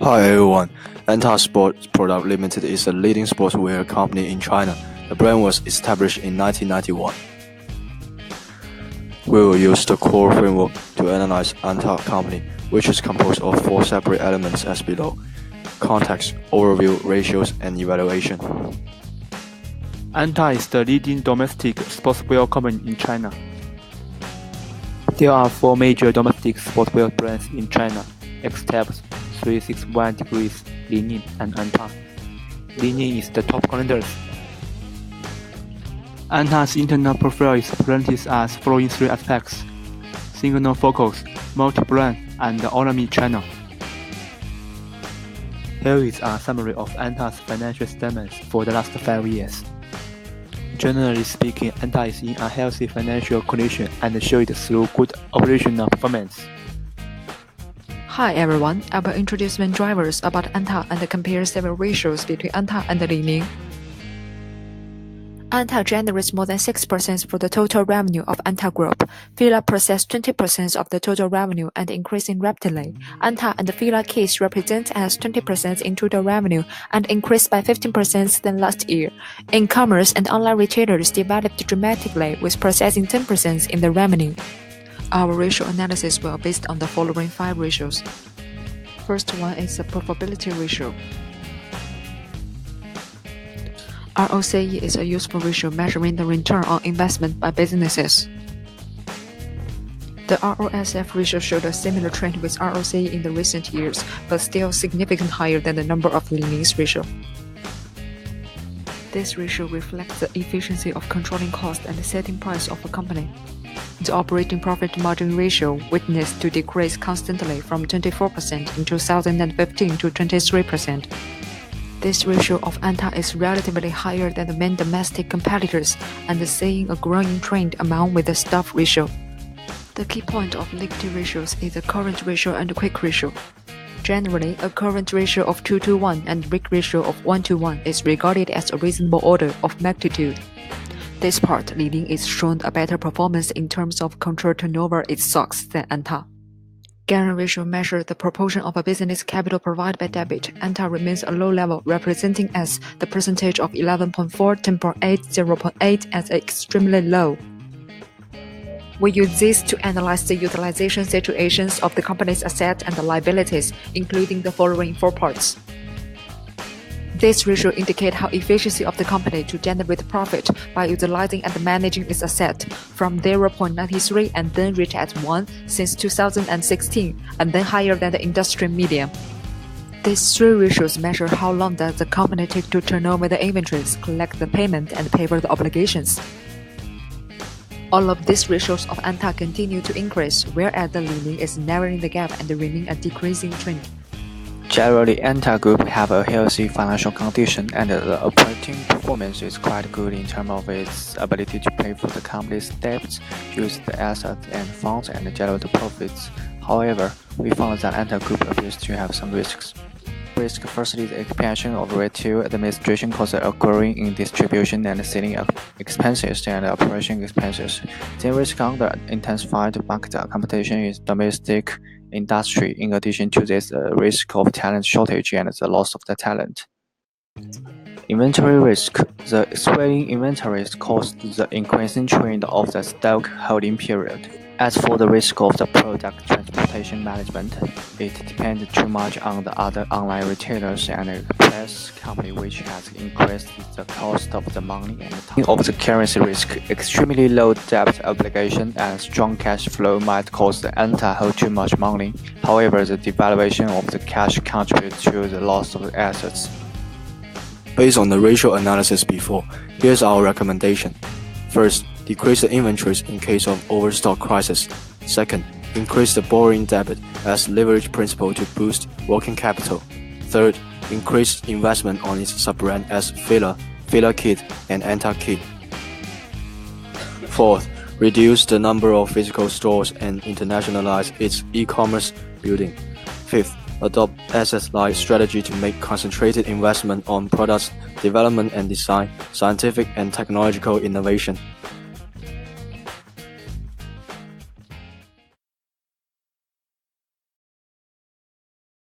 Hi everyone, Anta Sports Product Limited is a leading sportswear company in China. The brand was established in 1991. We will use the core framework to analyze Anta company, which is composed of 4 separate elements as below: context, overview, ratios, and evaluation. Anta is the leading domestic sportswear company in China. There are 4 major domestic sportswear brands in China: X-Tabs, 361 Degrees, Li-Ning, and Anta. Li-Ning is the top contenders. Anta's internal profile is presented as following 3 aspects: single focus, multi-brand, and omni-channel. Here is a summary of Anta's financial statements for the last 5 years. Generally speaking, Anta is in a healthy financial condition and showed through good operational performance. Hi everyone, I will introduce main drivers about Anta and compare several ratios between Anta and Li-Ning. Anta generates more than 6% for the total revenue of Anta Group. Fila possess 20% of the total revenue and increasing rapidly. Anta and Fila Kids represent as 20% in total revenue and increased by 15% than last year. E-commerce and online retailers developed dramatically, with processing 10% in the revenue. Our ratio analysis will be based on the following 5 ratios. First one is the profitability ratio. ROCE is a useful ratio measuring the return on investment by businesses. The ROSF ratio showed a similar trend with ROCE in the recent years, but still significantly higher than the number of Li-Ning's ratio. This ratio reflects the efficiency of controlling cost and setting price of a company. The operating profit margin ratio witnessed to decrease constantly from 24% in 2015 to 23%. This ratio of Anta is relatively higher than the main domestic competitors and seeing a growing trend among with the staff ratio. The key point of liquidity ratios is the current ratio and quick ratio. Generally, a current ratio of 2:1 and quick ratio of 1:1 is regarded as a reasonable order of magnitude. This part, Li-Ning is shown a better performance in terms of control turnover its stocks than Anta. Gearing ratio measures the proportion of a business capital provided by debt. Anta remains a low level, representing as the percentage of 11.4, 10.8, 0.8 as extremely low. We use this to analyze the utilization situations of the company's assets and liabilities, including the following 4 parts. This ratio indicates how efficiency of the company to generate profit by utilizing and managing its asset from 0.93 and then reach at 1 since 2016, and then higher than the industry median. These 3 ratios measure how long does the company take to turn over the inventories, collect the payment, and pay for the obligations. All of these ratios of Anta continue to increase, whereas the Li-Ning is narrowing the gap and remain a decreasing trend. Generally, Anta Group have a healthy financial condition and the operating performance is quite good in terms of its ability to pay for the company's debts, use the assets and funds, and generate profits. However, we found that Anta Group appears to have some risks. Firstly, the expansion of retail administration costs are growing in distribution and selling expenses and operation expenses. The risk on the intensified market competition in domestic industry. In addition to this, the risk of talent shortage and the loss of the talent. Inventory risk. The swelling inventories caused the increasing trend of the stock holding period. As for the risk of the product transportation management, it depends too much on the other online retailers and the press company, which has increased the cost of the money and the time of the currency risk. Extremely low debt obligation and strong cash flow might cause the Anta hold too much money. However, the devaluation of the cash contributes to the loss of the assets. Based on the ratio analysis before, here's our recommendation. First, decrease the inventories in case of overstock crisis. Second, increase the borrowing debit as leverage principle to boost working capital. Third, increase investment on its sub-brand as Fila, Fila Kid, and Anta Kid. Fourth, reduce the number of physical stores and internationalize its e-commerce building. Fifth, adopt asset-light strategy to make concentrated investment on products development and design, scientific and technological innovation.